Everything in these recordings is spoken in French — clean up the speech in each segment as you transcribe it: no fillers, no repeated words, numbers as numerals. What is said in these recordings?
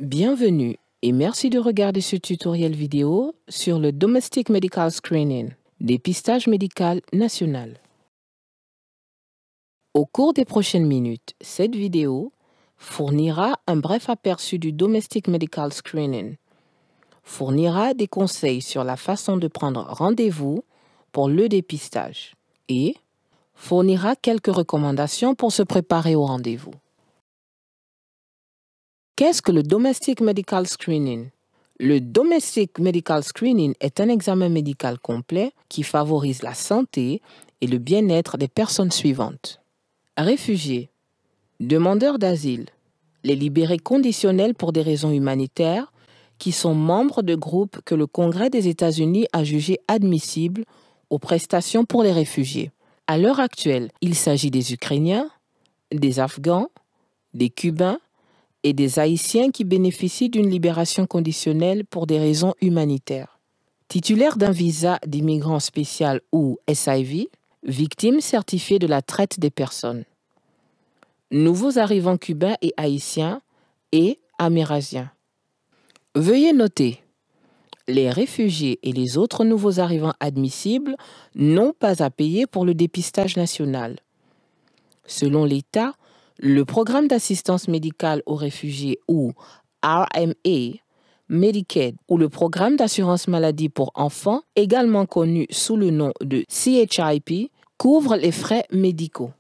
Bienvenue et merci de regarder ce tutoriel vidéo sur le Domestic Medical Screening, dépistage médical national. Au cours des prochaines minutes, cette vidéo fournira un bref aperçu du Domestic Medical Screening, fournira des conseils sur la façon de prendre rendez-vous pour le dépistage et fournira quelques recommandations pour se préparer au rendez-vous. Qu'est-ce que le Domestic Medical Screening? Le Domestic Medical Screening est un examen médical complet qui favorise la santé et le bien-être des personnes suivantes. Réfugiés, demandeurs d'asile, les libérés conditionnels pour des raisons humanitaires qui sont membres de groupes que le Congrès des États-Unis a jugés admissibles aux prestations pour les réfugiés. À l'heure actuelle, il s'agit des Ukrainiens, des Afghans, des Cubains et des Haïtiens qui bénéficient d'une libération conditionnelle pour des raisons humanitaires. Titulaires d'un visa d'immigrant spécial ou SIV, victimes certifiées de la traite des personnes. Nouveaux arrivants cubains et haïtiens et amérindiens. Veuillez noter, les réfugiés et les autres nouveaux arrivants admissibles n'ont pas à payer pour le dépistage national. Selon l'État, le programme d'assistance médicale aux réfugiés ou RMA, Medicaid ou le programme d'assurance maladie pour enfants, également connu sous le nom de CHIP, couvre les frais médicaux.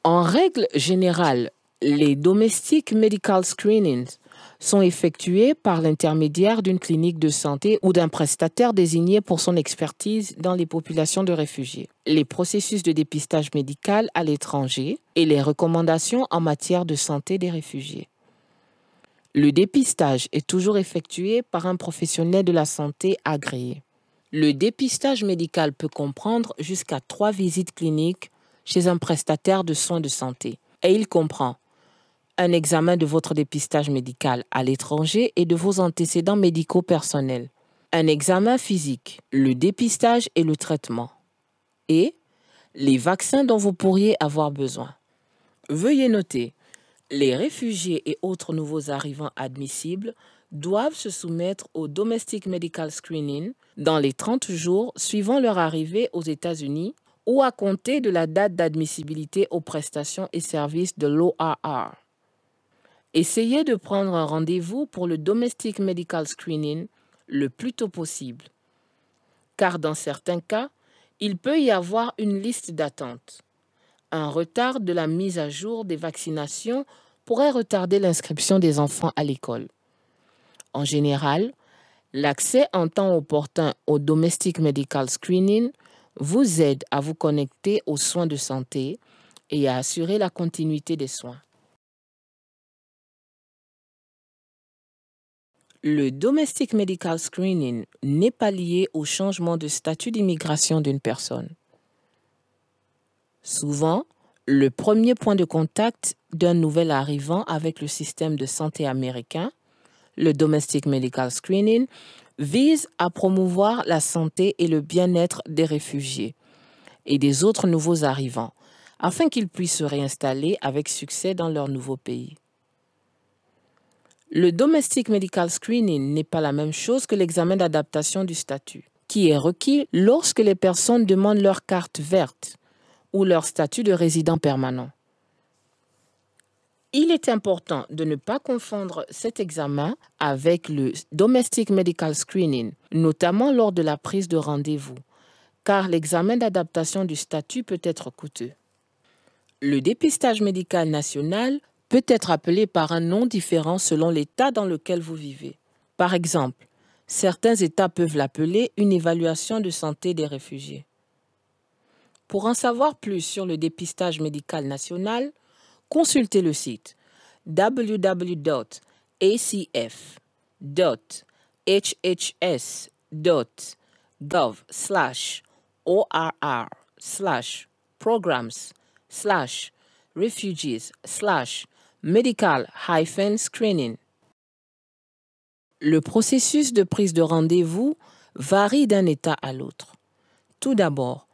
En règle générale, les Domestic Medical Screenings sont effectués par l'intermédiaire d'une clinique de santé ou d'un prestataire désigné pour son expertise dans les populations de réfugiés. Les processus de dépistage médical à l'étranger et les recommandations en matière de santé des réfugiés. Le dépistage est toujours effectué par un professionnel de la santé agréé. Le dépistage médical peut comprendre jusqu'à 3 visites cliniques chez un prestataire de soins de santé. Et il comprend un examen de votre dépistage médical à l'étranger et de vos antécédents médicaux personnels, un examen physique, le dépistage et le traitement, et les vaccins dont vous pourriez avoir besoin. Veuillez noter, les réfugiés et autres nouveaux arrivants admissibles doivent se soumettre au Domestic Medical Screening dans les 30 jours suivant leur arrivée aux États-Unis ou à compter de la date d'admissibilité aux prestations et services de l'ORR. Essayez de prendre un rendez-vous pour le Domestic Medical Screening le plus tôt possible, car dans certains cas, il peut y avoir une liste d'attente. Un retard de la mise à jour des vaccinations pourrait retarder l'inscription des enfants à l'école. En général, l'accès en temps opportun au Domestic Medical Screening vous aide à vous connecter aux soins de santé et à assurer la continuité des soins. Le Domestic Medical Screening n'est pas lié au changement de statut d'immigration d'une personne. Souvent, le premier point de contact d'un nouvel arrivant avec le système de santé américain, le Domestic Medical Screening, vise à promouvoir la santé et le bien-être des réfugiés et des autres nouveaux arrivants, afin qu'ils puissent se réinstaller avec succès dans leur nouveau pays. Le Domestic Medical Screening n'est pas la même chose que l'examen d'adaptation du statut, qui est requis lorsque les personnes demandent leur carte verte ou leur statut de résident permanent. Il est important de ne pas confondre cet examen avec le Domestic Medical Screening, notamment lors de la prise de rendez-vous, car l'examen d'adaptation du statut peut être coûteux. Le dépistage médical national peut être appelé par un nom différent selon l'État dans lequel vous vivez. Par exemple, certains États peuvent l'appeler une évaluation de santé des réfugiés. Pour en savoir plus sur le dépistage médical national, consultez le site www.hhs.gov/orr/refugees/medical-screening. Le processus de prise de rendez-vous varie d'un État à l'autre. Tout d'abord,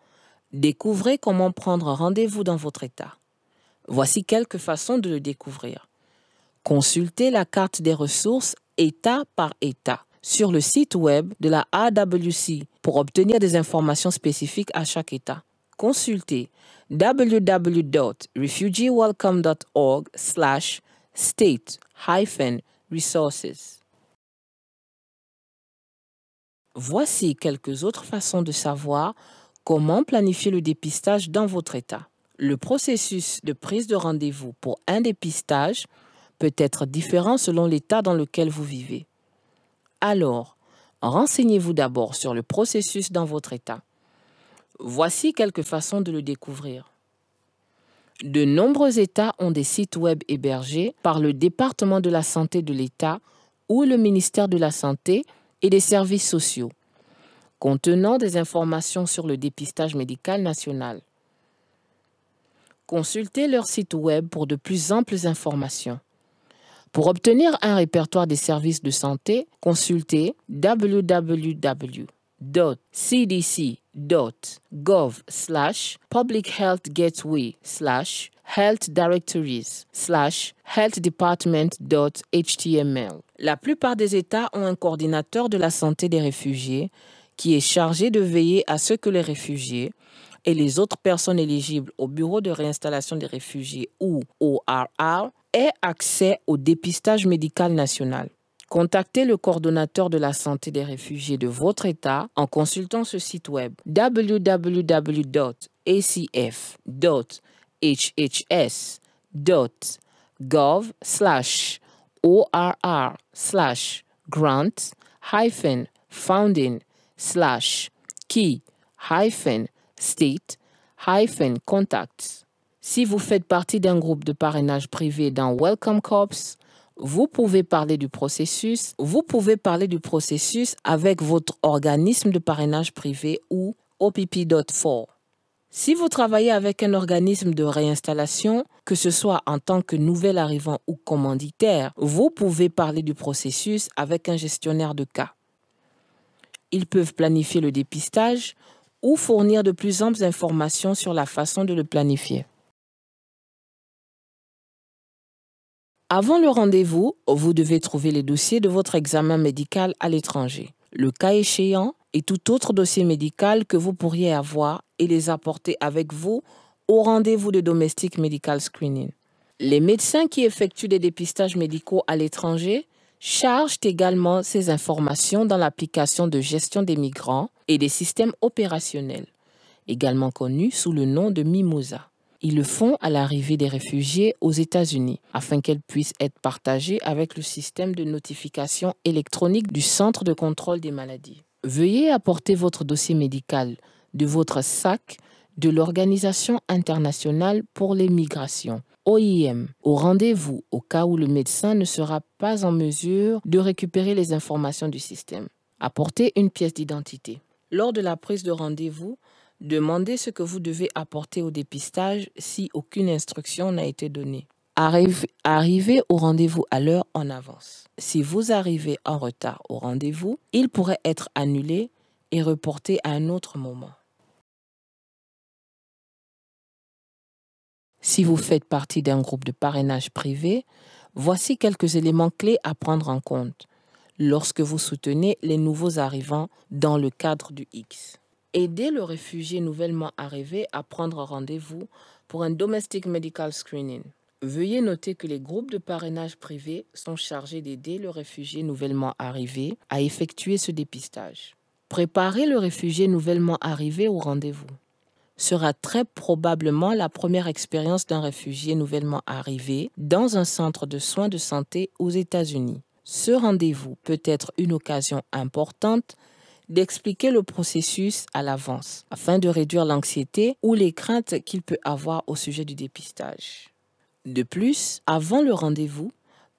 découvrez comment prendre rendez-vous dans votre État. Voici quelques façons de le découvrir. Consultez la carte des ressources État par État sur le site web de la AWC pour obtenir des informations spécifiques à chaque État. Consultez www.refugeewelcome.org/state-resources. Voici quelques autres façons de savoir comment planifier le dépistage dans votre État. Le processus de prise de rendez-vous pour un dépistage peut être différent selon l'État dans lequel vous vivez. Alors, renseignez-vous d'abord sur le processus dans votre État. Voici quelques façons de le découvrir. De nombreux États ont des sites web hébergés par le département de la santé de l'État ou le ministère de la Santé et des services sociaux, contenant des informations sur le dépistage médical national. Consultez leur site web pour de plus amples informations. Pour obtenir un répertoire des services de santé, consultez www.cdc.gov/publichealthgateway/healthdirectories/healthdepartment.html. La plupart des États ont un coordinateur de la santé des réfugiés qui est chargé de veiller à ce que les réfugiés et les autres personnes éligibles au Bureau de réinstallation des réfugiés ou ORR aient accès au dépistage médical national. Contactez le coordonnateur de la santé des réfugiés de votre État en consultant ce site web www.hhs.org/grant-founding/key-state-contacts. Si vous faites partie d'un groupe de parrainage privé dans Welcome Corps, vous pouvez parler du processus avec votre organisme de parrainage privé ou OPP.4. Si vous travaillez avec un organisme de réinstallation, que ce soit en tant que nouvel arrivant ou commanditaire, vous pouvez parler du processus avec un gestionnaire de cas. Ils peuvent planifier le dépistage ou fournir de plus amples informations sur la façon de le planifier. Avant le rendez-vous, vous devez trouver les dossiers de votre examen médical à l'étranger, le cas échéant et tout autre dossier médical que vous pourriez avoir et les apporter avec vous au rendez-vous de Domestic Medical Screening. Les médecins qui effectuent des dépistages médicaux à l'étranger chargent également ces informations dans l'application de gestion des migrants et des systèmes opérationnels, également connus sous le nom de Mimosa. Ils le font à l'arrivée des réfugiés aux États-Unis, afin qu'elles puissent être partagées avec le système de notification électronique du Centre de contrôle des maladies. Veuillez apporter votre dossier médical de votre SAC de l'Organisation internationale pour les migrations, OIM, au rendez-vous au cas où le médecin ne sera pas en mesure de récupérer les informations du système. Apportez une pièce d'identité. Lors de la prise de rendez-vous, demandez ce que vous devez apporter au dépistage si aucune instruction n'a été donnée. Arrivez au rendez-vous à l'heure en avance. Si vous arrivez en retard au rendez-vous, il pourrait être annulé et reporté à un autre moment. Si vous faites partie d'un groupe de parrainage privé, voici quelques éléments clés à prendre en compte lorsque vous soutenez les nouveaux arrivants dans le cadre du X. Aidez le réfugié nouvellement arrivé à prendre rendez-vous pour un Domestic Medical Screening. Veuillez noter que les groupes de parrainage privés sont chargés d'aider le réfugié nouvellement arrivé à effectuer ce dépistage. Préparez le réfugié nouvellement arrivé au rendez-vous. Sera très probablement la première expérience d'un réfugié nouvellement arrivé dans un centre de soins de santé aux États-Unis. Ce rendez-vous peut être une occasion importante d'expliquer le processus à l'avance, afin de réduire l'anxiété ou les craintes qu'il peut avoir au sujet du dépistage. De plus, avant le rendez-vous,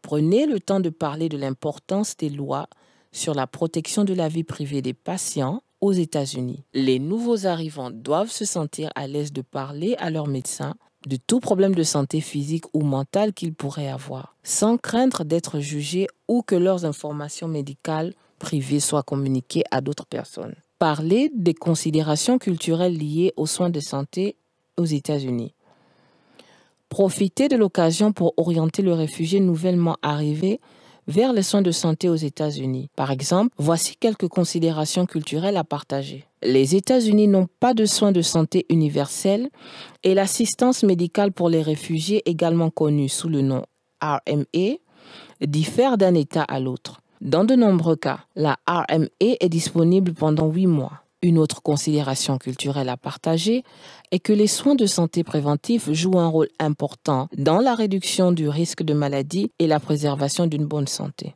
prenez le temps de parler de l'importance des lois sur la protection de la vie privée des patients aux États-Unis. Les nouveaux arrivants doivent se sentir à l'aise de parler à leur médecin de tout problème de santé physique ou mentale qu'ils pourraient avoir, sans craindre d'être jugés ou que leurs informations médicales privées soient communiquées à d'autres personnes. Parlez des considérations culturelles liées aux soins de santé aux États-Unis. Profitez de l'occasion pour orienter le réfugié nouvellement arrivé vers les soins de santé aux États-Unis. Par exemple, voici quelques considérations culturelles à partager. Les États-Unis n'ont pas de soins de santé universels et l'assistance médicale pour les réfugiés, également connue sous le nom RMA, diffère d'un État à l'autre. Dans de nombreux cas, la RMA est disponible pendant 8 mois. Une autre considération culturelle à partager est que les soins de santé préventifs jouent un rôle important dans la réduction du risque de maladie et la préservation d'une bonne santé.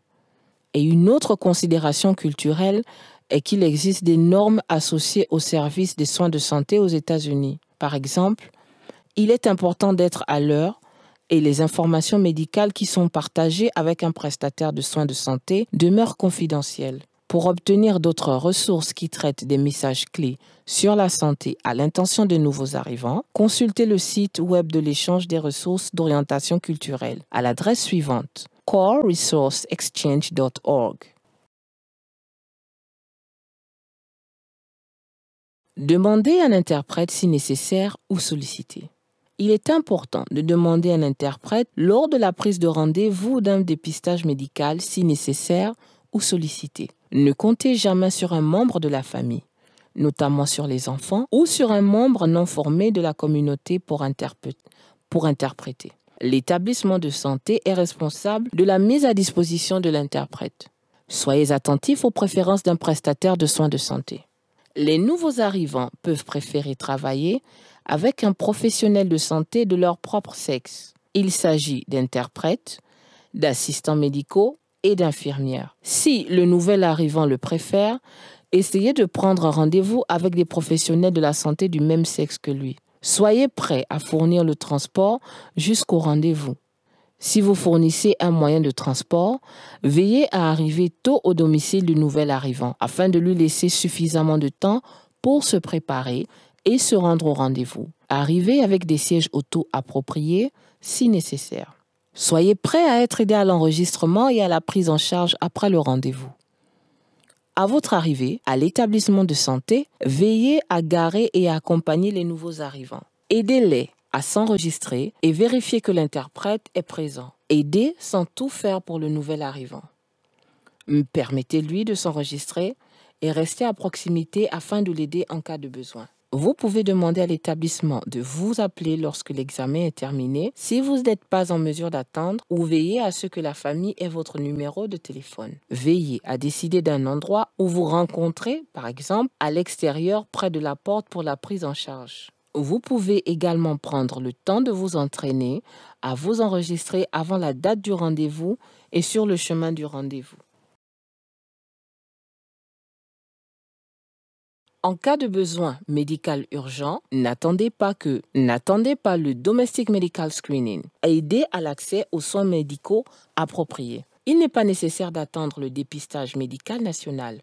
Et une autre considération culturelle est qu'il existe des normes associées au service des soins de santé aux États-Unis. Par exemple, il est important d'être à l'heure et les informations médicales qui sont partagées avec un prestataire de soins de santé demeurent confidentielles. Pour obtenir d'autres ressources qui traitent des messages clés sur la santé à l'intention des nouveaux arrivants, consultez le site web de l'échange des ressources d'orientation culturelle à l'adresse suivante: coreresourceexchange.org. Demandez un interprète si nécessaire ou sollicité. Il est important de demander un interprète lors de la prise de rendez-vous ou d'un dépistage médical si nécessaire ou sollicité. Ne comptez jamais sur un membre de la famille, notamment sur les enfants, ou sur un membre non formé de la communauté pour interpréter. L'établissement de santé est responsable de la mise à disposition de l'interprète. Soyez attentifs aux préférences d'un prestataire de soins de santé. Les nouveaux arrivants peuvent préférer travailler avec un professionnel de santé de leur propre sexe. Il s'agit d'interprètes, d'assistants médicaux et d'infirmières. Si le nouvel arrivant le préfère, essayez de prendre un rendez-vous avec des professionnels de la santé du même sexe que lui. Soyez prêts à fournir le transport jusqu'au rendez-vous. Si vous fournissez un moyen de transport, veillez à arriver tôt au domicile du nouvel arrivant afin de lui laisser suffisamment de temps pour se préparer et se rendre au rendez-vous. Arrivez avec des sièges auto appropriés si nécessaire. Soyez prêts à être aidés à l'enregistrement et à la prise en charge après le rendez-vous. À votre arrivée à l'établissement de santé, veillez à garer et à accompagner les nouveaux arrivants. Aidez-les à s'enregistrer et vérifiez que l'interprète est présent. Aidez sans tout faire pour le nouvel arrivant. Permettez-lui de s'enregistrer et restez à proximité afin de l'aider en cas de besoin. Vous pouvez demander à l'établissement de vous appeler lorsque l'examen est terminé si vous n'êtes pas en mesure d'attendre ou veillez à ce que la famille ait votre numéro de téléphone. Veillez à décider d'un endroit où vous rencontrez, par exemple, à l'extérieur près de la porte pour la prise en charge. Vous pouvez également prendre le temps de vous entraîner à vous enregistrer avant la date du rendez-vous et sur le chemin du rendez-vous. En cas de besoin médical urgent, n'attendez pas le Domestic Medical Screening. Aidez à l'accès aux soins médicaux appropriés. Il n'est pas nécessaire d'attendre le dépistage médical national.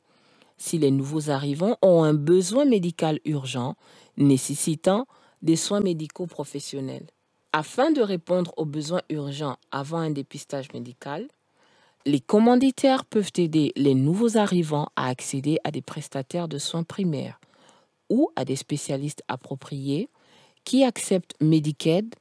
Si les nouveaux arrivants ont un besoin médical urgent nécessitant des soins médicaux professionnels. Afin de répondre aux besoins urgents avant un dépistage médical, les commanditaires peuvent aider les nouveaux arrivants à accéder à des prestataires de soins primaires ou à des spécialistes appropriés qui acceptent Medicaid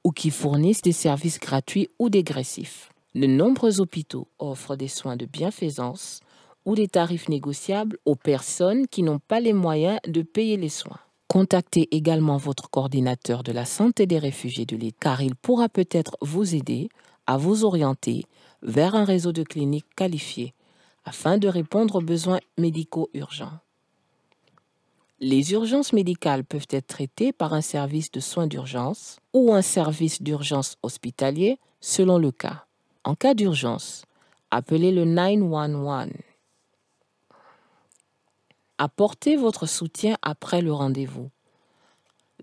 ou qui fournissent des services gratuits ou dégressifs. De nombreux hôpitaux offrent des soins de bienfaisance ou des tarifs négociables aux personnes qui n'ont pas les moyens de payer les soins. Contactez également votre coordinateur de la santé des réfugiés de l'État car il pourra peut-être vous aider à vous orienter vers un réseau de cliniques qualifiées afin de répondre aux besoins médicaux urgents. Les urgences médicales peuvent être traitées par un service de soins d'urgence ou un service d'urgence hospitalier selon le cas. En cas d'urgence, appelez le 911. Apportez votre soutien après le rendez-vous.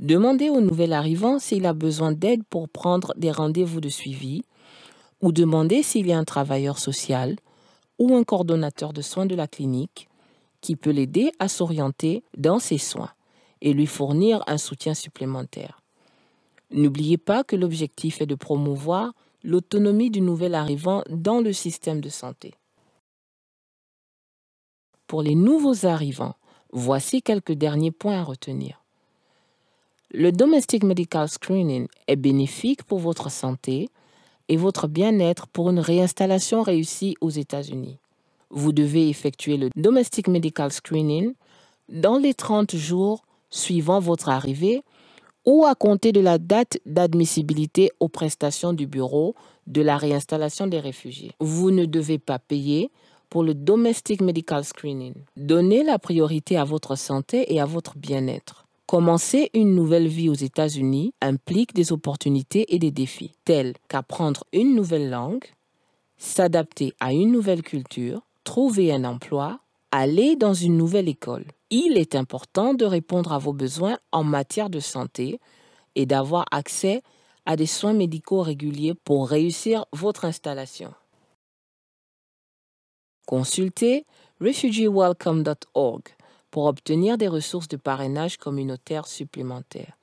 Demandez au nouvel arrivant s'il a besoin d'aide pour prendre des rendez-vous de suivi ou demandez s'il y a un travailleur social ou un coordonnateur de soins de la clinique qui peut l'aider à s'orienter dans ses soins et lui fournir un soutien supplémentaire. N'oubliez pas que l'objectif est de promouvoir l'autonomie du nouvel arrivant dans le système de santé. Pour les nouveaux arrivants, voici quelques derniers points à retenir. Le Domestic Medical Screening est bénéfique pour votre santé et votre bien-être pour une réinstallation réussie aux États-Unis. Vous devez effectuer le Domestic Medical Screening dans les 30 jours suivant votre arrivée ou à compter de la date d'admissibilité aux prestations du Bureau de la réinstallation des réfugiés. Vous ne devez pas payer pour le Domestic Medical Screening. Donnez la priorité à votre santé et à votre bien-être. Commencer une nouvelle vie aux États-Unis implique des opportunités et des défis, tels qu'apprendre une nouvelle langue, s'adapter à une nouvelle culture, trouver un emploi, aller dans une nouvelle école. Il est important de répondre à vos besoins en matière de santé et d'avoir accès à des soins médicaux réguliers pour réussir votre installation. Consultez refugeewelcome.org pour obtenir des ressources de parrainage communautaire supplémentaires.